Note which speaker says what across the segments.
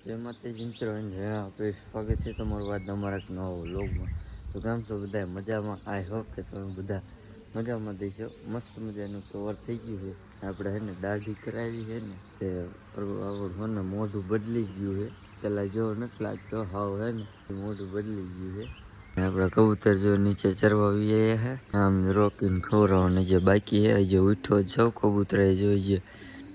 Speaker 1: જય માતાજી મિત્રો જય આપણે સ્વાગત છે તમારું વાત અમારા એક નવા વ્લોગમાં. તો કેમ છો બધા મજામાં? આઈ હોપ કે તમે બધા મજામાં દઈશો. મસ્ત મજાનું સવાર થઈ ગયું છે. આપણે હે ને દાઢી કરાવી છે ને તે આપણને મોઢું બદલી ગયું છે. પેલા જો નથી લાગતો હાવ હે ને મોઢું બદલી ગયું છે. આપણા કબૂતર જો નીચે ચરવા આવ્યા હે આમ રોકીને ખવડાવવાને જે બાકી હે જે ઉઠો જ છો કબૂતર જોઈએ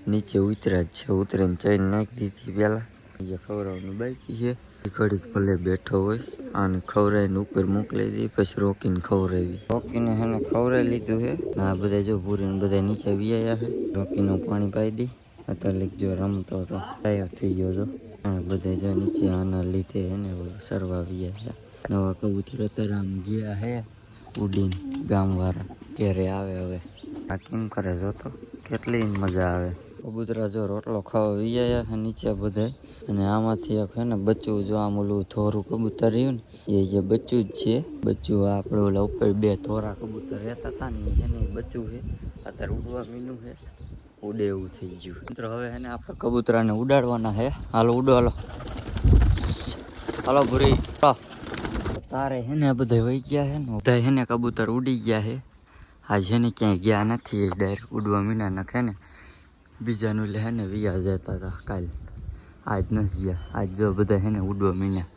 Speaker 1: નીચે ઉતર્યા જ છે. ઉતરીને ચૈન નાખી દીધી પેલા જે ખવડાવવાનું બાકી છે. ઘડીક ભલે બેઠો હોય અને ખવડાવીને ઉપર મોકલી દી પછી રોકીને ખવડાવી. રોકીને હેને ખવડાવી લીધું છે. આ બધા જો પૂરીને બધા નીચે વ્યાયા છે. રોકીનું પાણી પાઈ દી અત્યારે જો રમતો હતો તૈયાર થઈ ગયો હતો. આ બધા જો નીચે આના લીધે એને સરવા વ્યાયા. નવા કબૂતર અત્યારે આમ ગયા હે ઉડીને ગામવાળા ઘેરે આવે. હવે આ કેમ કરે જોતો કેટલી મજા આવે. કબૂતરા જો રોટલો ખાવા વિયાયા છે નીચે બધા. અને આમાંથી એક હે ને બચ્ચું જો આમ ઓલું થોરું કબૂતર રહ્યું ને એ જે બચ્ચું જ છે. બચ્ચું આપણે ઓલા ઉપર બે થોરા કબૂતર રહેતા હતા ને એને બચ્ચું છે. અત્યારે ઉડવા મીનું છે. ઉડે એવું થઈ ગયું મિત્રો. હવે એને આપણે કબૂતરાને ઉડાડવાના છે. હાલો ઉડો હાલો હાલો ભૂરી તારે હે ને બધા વહી ગયા છે ને બધા હે ને કબૂતર ઉડી ગયા છે. આજ હે ને ક્યાંય ગયા નથી ડાયરેક્ટ ઉડવા મીના નખે ને બીજાનું લે ને વિયા જતા હતા કાલે. આજ નથી ગયા. આજ જો બધા હે ને ઉડવા મીના.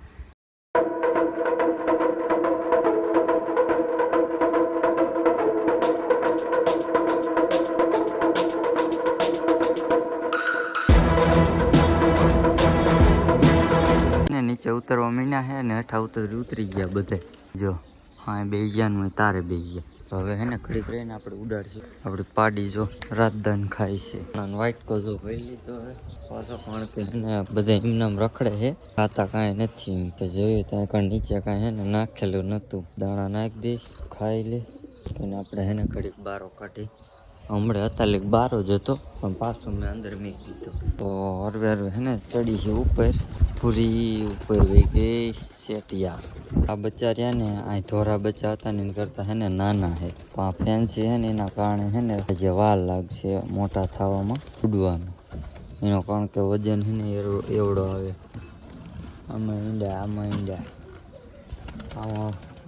Speaker 1: નીચે ઉતરવા મીના હે ને હેઠા ઉતરી ગયા બધા જો. હા બે ગયા તારે બે ગયા. હવે હે ને ઘડીક રહીને આપણે ઉડાડશું. આપડી પાડી જો રાજદાન ખાય છે. વ્હાઈટ કો જો ભાઈ લીધો હે પાછો પણ કે ને બધા એમનામ રખડે છે. ખાતા કાંઈ નથી એમ કે જોયું ત્યાં કણ નીચે કાંઈ હે ને નાખેલું નતું. દાણા નાખી દઈ ખાઈ લે અને આપણે હે ને ઘડીક બારો કાઢી. હમણાં અત્યારે બારો જ હતો પણ પાછું મેં અંદર મૂકી દીધો. તો હરવે હરવે હે ને ચડી છે ઉપર. પૂરી ઉપર વહી ગઈ સેટિયા. આ બચ્ચા રહ્યા ને આ ધોરા બચ્ચા હતા ને એના કરતા હે ને નાના હે. પણ આ ફેન્સી હે ને એના કારણે હે ને જે વાર લાગશે મોટા થવામાં ઉડવાનું. એનો કારણ કે વજન હે ને એવડો આવે. આમાં ઈંડા આમાં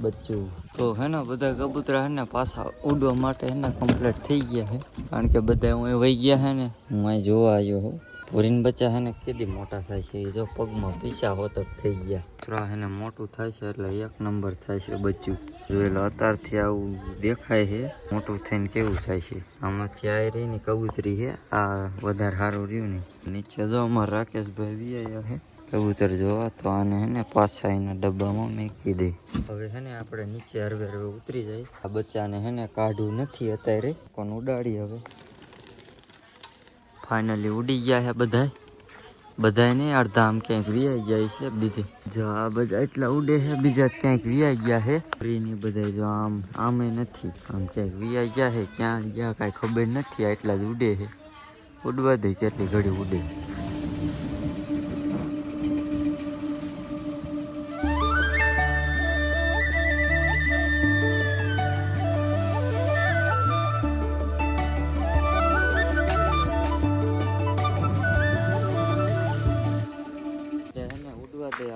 Speaker 1: બચ્ચું તો હે ને બધા કબૂતરા હે ને પાછા ઉડવા માટે હે ને કમ્પ્લીટ થઈ ગયા છે. કારણ કે બધા હું વહી ગયા હે ને હું અહીં જોવા આવ્યો હું. પૂરીને બચ્ચા હે ને કેદી મોટા થાય છે એ જો પગમાં પીછા હોતક થઈ ગયા. થોડા હે ને મોટું થાય છે એટલે એક નંબર થાય છે બચ્ચું. જોયેલો અત્યારથી આવું દેખાય છે મોટું થઈને કેવું થાય છે. આમાંથી આ રહી ને કબૂતરી છે આ વધારે સારું રહ્યું ને. નીચે જો અમારે રાકેશભાઈ વી છે કબૂતર જોવા. તો આને હે ને પાછા એના ડબ્બામાં મૂકી દે. હવે હે ને આપણે નીચે હરવે હરવે ઉતરી જાય. આ બચ્ચાને હે ને કાઢવું નથી અત્યારે પણ ઉડાડી. હવે ફાઇનલી ઉડી ગયા છે બધાય નહીં અડધા આમ ક્યાંક વિયાઈ જાય છે. બીજે જો આ બધા એટલા ઉડે છે બીજા ક્યાંક વિયાઈ ગયા છે. ફ્રીની બધા જો આમે નથી આમ ક્યાંક વિયાઈ ગયા છે. ક્યાં ગયા કાંઈ ખબર નથી. એટલા જ ઉડે છે. ઉડવા દે કેટલી ઘડી ઉડે.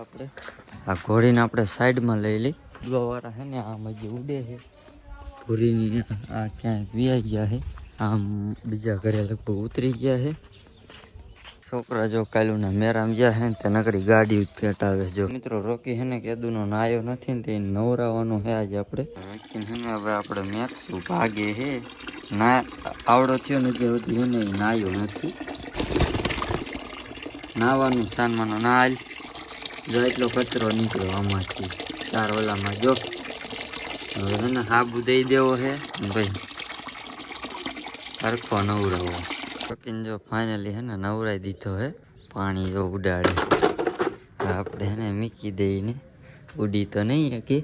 Speaker 1: આપણે આ ઘોડીને આપણે સાઈડમાં લઈ લઈ. ઉડવા વાળા હે ને આમ હજી ઉડે છે. ભૂરીની આ ક્યાંક વિયાઈ ગયા છે. આમ બીજા ઘરે લગભગ ઉતરી ગયા છે. છોકરા જો કાલુના મેરામ ગયા છે ને તે નકરી ગાડી ફેટ આવે. જો મિત્રો રોકી હે ને કેદુનો નાયો નથી ને તે નવરાવાનું છે આજે આપણે. હવે આપણે મેકશું ભાગે હે ના આવડો થયો ને જે સુધી એને નાયો નથી. નાવાનું સાનમાનો ના હાલ જો એટલો કચરો નીકળ્યો આમાંથી ચાર ઓલામાં જો. હવે એને હાબુ દઈ દેવો છે ભાઈ સરખો નવરાવો. ચોકીને જો ફાઇનલી હે ને નવરાઈ દીધો હે. પાણી જો ઉડાડે આપણે એને મૂકી દઈને. ઉડી તો નહીં કે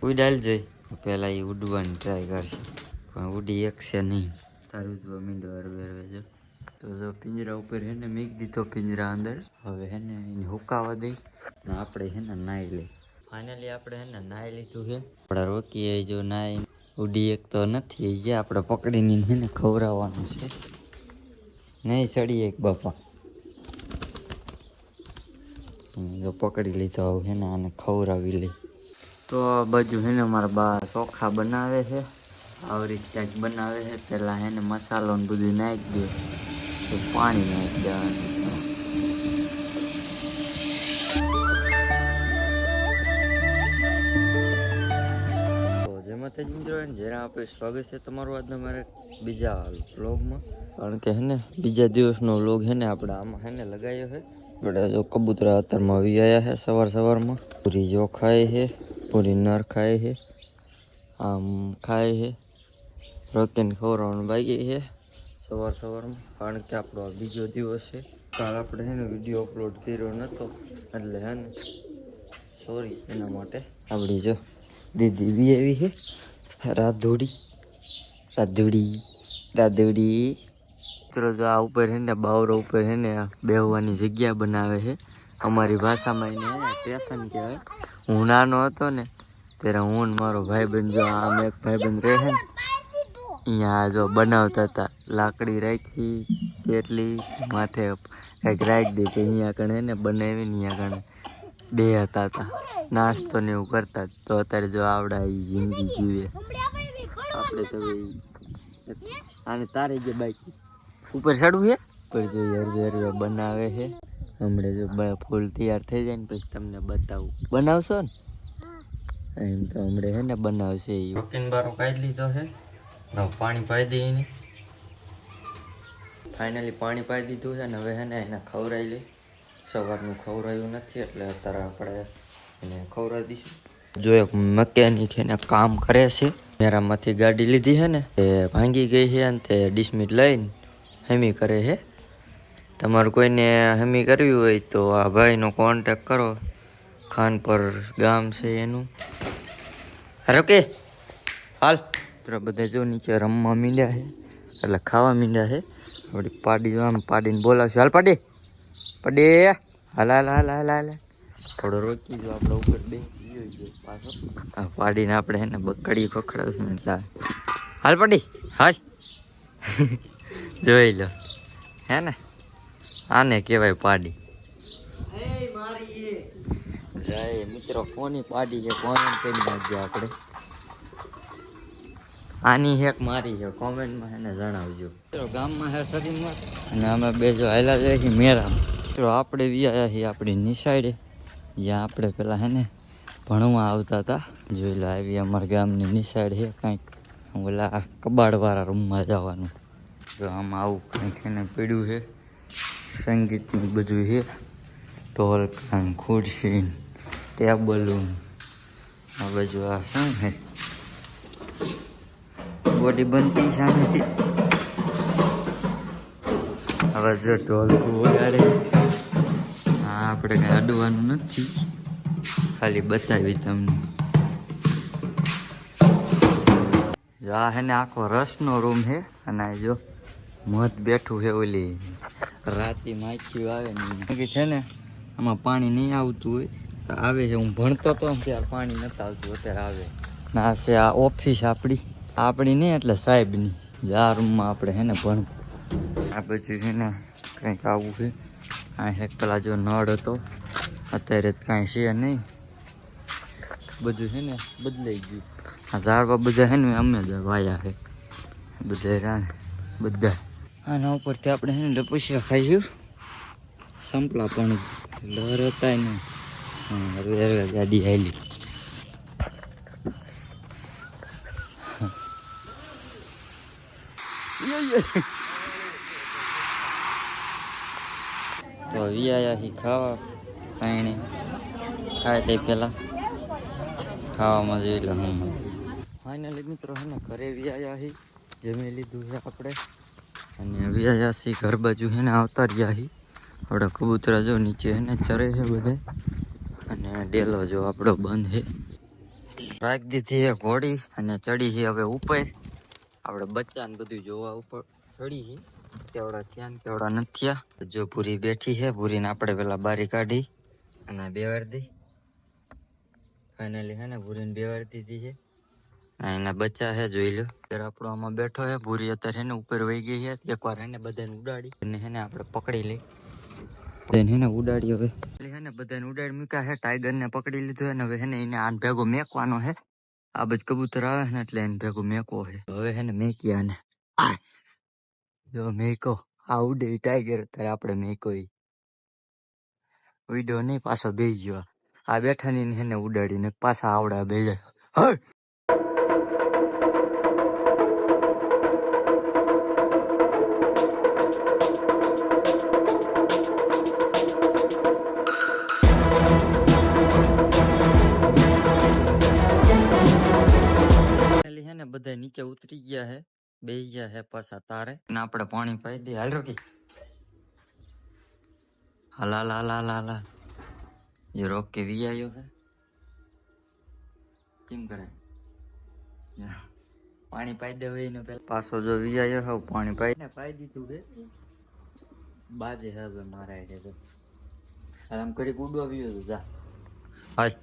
Speaker 1: ઉડાલ જઈ પેલા એ ઉડવાની ટ્રાય કરશે પણ ઉડી એકશે નહીં. તારું જો મીંડો હરવે હરવે જો. તો જો પિંજરા ઉપર હે ને મૂકી દીધો પિંજરા અંદર. હવે હે ને એને હુકાવા દઈ ને આપણે હે ને નાહી લઈ. ફાઇનલી આપણે હે ને નાહી લીધું છે. આપણે રોકીએ જો નાહી ઉડી એક તો નથી જે આપણે પકડીને હે ને ખવડાવવાનું છે. નહીં ચડીએ એક બાપા જો પકડી લીધો હે ને આને ખવડાવી લઈ. તો આ બાજુ હે ને મારા બા ચોખા બનાવે છે, આવરી ક્યાંક બનાવે છે. પેલા હે ને મસાલો ને બધું નાખી દે, તો પાણી નાખી દેવાનું. જેના આપણે સ્વાગત છે તમારું આજના મારે બીજા વ્લોગમાં. કારણ કે હે ને બીજા દિવસનો વ્લોગ હે ને આપણે આમાં હે ને લગાવ્યો છે. આપણે જો કબૂતરા અત્યારમાં આવી આવ્યા છે સવારમાં. પૂરી જો ખાય છે, પૂરી નર ખાય છે, આમ ખાય છે. રોટીને ખવડાવવાનું બાકી છે સવારમાં. કારણ કે આપણો આ બીજો દિવસ છે. કાલ આપણે હે ને વિડીયો અપલોડ કર્યો નહોતો એટલે હે ને સોરી એના માટે. આપણી જો દીદી બી આવી છે, રાધુડી. મિત્રો જો આ ઉપર હે ને બાવરો ઉપર હે ને બેહવાની જગ્યા બનાવે છે. અમારી ભાષામાં એને સ્ટેશન કહેવાય. હું નાનો હતો ને ત્યારે હું ને મારો ભાઈબંધ, જો આમ એક ભાઈબંધ રહે છે ને, અહીંયા જો બનાવતા હતા. લાકડી રાખી કેટલી માથે કંઈક રાખી દે કે અહીંયા કણે ને બનાવીને અહીંયા કણે બે હતા નાસ્તો ને એવું કરતા. તો અત્યારે જો આવડા એ જિંદગી જીવે. આપણે તો આને તારે જે બાકી ઉપર ચડવું છે પર જો હરવે બનાવે છે. હમણાં જો ફૂલ તૈયાર થઈ જાય ને પછી તમને બતાવું. બનાવશો ને? એમ તો હમણાં છે ને બનાવશે. એ રોટીન બારો કાઢી લીધો છે, પાણી પાઈ દઈએ. ફાઇનલી પાણી પાઈ દીધું છે ને હવે છે ને એને ખવડાવી લઈ. સવારનું ખવડાવ્યું નથી એટલે અત્યારે આપણે એને ખવડાવી દઈશું. જો એક મેકેનિક એને કામ કરે છે. મેરામાંથી ગાડી લીધી છે ને એ ભાંગી ગઈ છે અને તે ડિસમિટ લઈને હેમી કરે છે. તમારે કોઈને હેમી કરવી હોય તો આ ભાઈનો કોન્ટેક કરો. ખાનપર ગામ છે એનું. હારો કે હાલ તો બધા જો નીચે રમવા મીંડ્યા છે એટલે ખાવા મીંડ્યા છે. આપણી પાડી જો આમ પાડીને બોલાવશે. હાલ પાડી હાલ. થોડો રોકી જો આપણે ઉપર બે પાછો પાડીને આપણે એને બકડી ખખડાવશું એટલે હાલ પાડી હાલ. જોઈ લો હે ને આને કહેવાય પાડી. જાય મિત્રો કોની પાડી છે કોમેન્ટ કરી નાખજો. આપણે આની હેક મારી છે કોમેન્ટમાં એને જણાવજો. ગામમાં હે શરીરમાં અને અમે બે જો હાલ્યા જાય છે મેરામાં. મિત્રો આપણે વ્યાયા છીએ આપણી નિશાળે જ્યાં આપણે પેલા હે ને ભણવા આવતા હતા. જોઈ લો આવી અમારા ગામની નિશાળ છે. કાંઈક ઓલા કબાડવાળા રૂમમાં જવાનું. જો આમાં આવું કંઈક એને પડ્યું છે. સંગીતનું બધું છે. ઢોલકા ખુરશી ટેબલું આ બાજુ આ શું છે બોડી બનતી સામે છે. હવે જો ઢોલકું વગાડે. હા આપણે કઈ અડવાનું નથી, ખાલી બતાવી તમને. જો આ હે ને આખો રસનો રૂમ છે અને જો મધ બેઠું છે. ઓલી રાતી માખીઓ આવે ને છે ને આમાં પાણી નહીં આવતું હોય તો આવે છે. હું ભણતો હતો ત્યારે પાણી નહોતું આવતું, અત્યારે આવે. ના છે આ ઓફિસ આપણી નહીં એટલે સાહેબની. આ રૂમમાં આપણે છે ને ભણતા. આ બધું છે ને કંઈક આવું છે. આ એક પેલા જો નળ હતો અત્યારે કાંઈ છે નહીં, બધું છે ને બદલાઈ ગયું. આ ઝાડવા બધા છે ને અમે જ વાયા છે બધા. આના ઉપરથી આપણે છે ને લપસ્યા ખાઈશું. સંપલા પણ લહેર હતા ને હરવે ગાડી હાલી. તો વિયાયા ખાવા કાંઈ ખાય તે પેલા ખાવામાં જોઈ લો. ફાઇનલી મિત્રો હે ને ઘરે વિયાયા હી જમી લીધું છે આપણે અને વિયાયા સી ઘર બાજુ હે ને આવતા રહ્યા હી. આપણા કબૂતરા જો નીચે હે ને ચરે છે બધા અને ડેલો જો આપણો બંધ છે. રાખી દીધી છે ઘોડી અને ચડી છે હવે ઉપર. આપણે બચ્ચા ને બધું જોવા ઉપર ચડી છે. કેવડા થયા ને કેવડા નથી થયા. જો પૂરી બેઠી છે. પૂરીને આપણે પેલા બારી કાઢી અને બેવાર દી. ફાઇનલી હે ને પૂરીને બેવાર દીધી છે. એના બચ્ચા છે જોઈ લો. અત્યારે આપણો આમાં બેઠો છે. પૂરી અત્યારે એને ઉપર વહી ગઈ છે. એકવાર એને બધાને ઉડાડી અને એને આપણે પકડી લઈ. તેને એને ઉડાડી હવે ને બધાને ઉડાડી મૂક્યા છે. ટાઈગરને પકડી લીધો છે ને હવે હેને એને આન ભેગો મેકવાનો છે. આ બધ કબૂતર આવે ને એટલે એને ભેગો મેકવો છે. હવે હેને મેકી આને. જો મેકો આ ઉડે ટાઈગર અત્યારે આપણે મેકો વિડીયો નહીં પાછો બેસી ગયો. આ બેઠાની હેને ઉડાડીને પાછા આવડા બે જાય. બધા નીચે ઉતરી ગયા હે, બેસી ગયા હે પાછા તારે ને આપણે પાણી પાઈ દઈએ. હાલ રોકી હાલા લા લા લા લા જે રોકે વી આવ્યો હે કેમ કરે પાણી પાઈ દેવે એને પેલા પાછો જો વી આવ્યો હે પાણી પાઈ દીધું હે. બાજે હવે મારા એટલે તો આરામ કરી ઉડવા આવ્યો તો જા હાય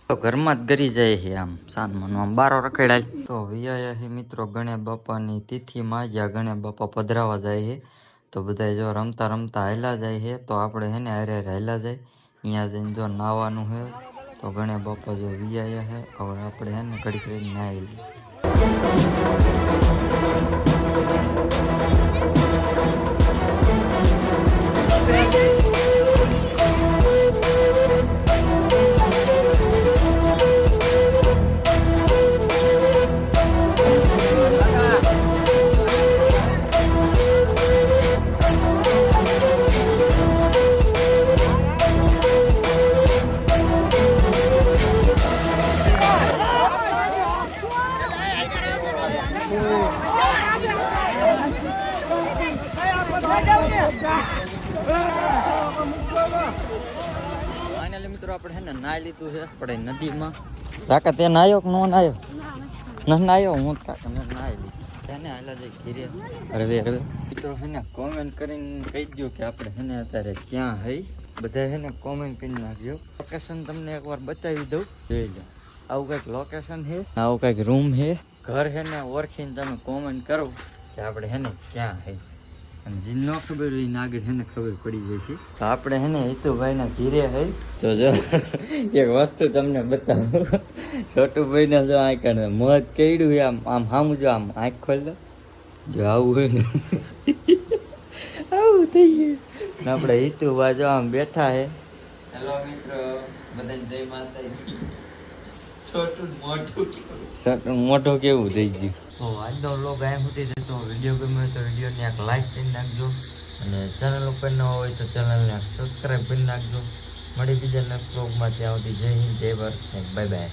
Speaker 1: તો ઘરમાં જ ગરી જાય છે. આમ સાનમાનો આમ બારો રખડાય તો વિયા હે મિત્રો. ગણ્યા બાપાની તિથિમાં જ્યાં ગણ્યા બાપા પધરાવા જાય છે તો બધા જો રમતા રમતા હાલ્યા જાય છે. તો આપણે હે ને હારે હાલ્યા જાય અહીંયા જઈને જો નાવાનું છે. તો ગણ્યા બાપા જો વિયા હે હવે આપણે હે ને ઘડી કરીને નાહી લઈએ. ફાઇનલી મિત્રો આપણે હે ને નાહી લીધું છે આપણે નદીમાં. કાકા તે નાહ્યો કે નો નાહ્યો? ન નાહ્યો હું કાકા મેં નાહી લીધું એને હાલા જાય ઘીરે. હવે મિત્રો હે ને કોમેન્ટ કરીને કહી દો કે આપણે હે ને અત્યારે ક્યાં હઈ. બધા હે ને કોમેન્ટ કરી નાખજો. લોકેશન તમને એકવાર બતાવી દઉં જોઈ લો. આવું કંઈક લોકેશન છે, આવું કંઈક રૂમ છે. ઘર હે ને ઓળખીને તમે કોમેન્ટ કરો કે આપણે હે ને ક્યાં હઈ. અને જે ન ખબર હોય એને આગળ એને ખબર પડી જાય છે. તો આપણે હે ને હિતુભાઈ ના ઘીરે હઈ. તો જો એક વસ્તુ તમને બતાવું. છોટુભાઈ ને જો આંખ મોત કેડ્યું આમ આમ સામું જો આમ આંખ ખોલ દો. જો આવું હોય ને આવું થઈ ગયું. આપણે હિતુભાઈ જો આમ બેઠા હે. હેલો મિત્રો બધા જય માતાજી. છોટું મોઢું કેવું થઈ ગયું. તો આજનો વ્લોગ અહીંયા સુધી જતો. વિડીયો ગમ્યો તો વિડીયોને એક લાઈક કરી નાખજો અને ચેનલ ઉપર ન હોય તો ચેનલને સબસ્ક્રાઈબ કરી નાખજો. મળી બીજા નેક્સ્ટ વ્લોગમાં. ત્યાં સુધી જય હિન્દ જય ભારત બાય બાય.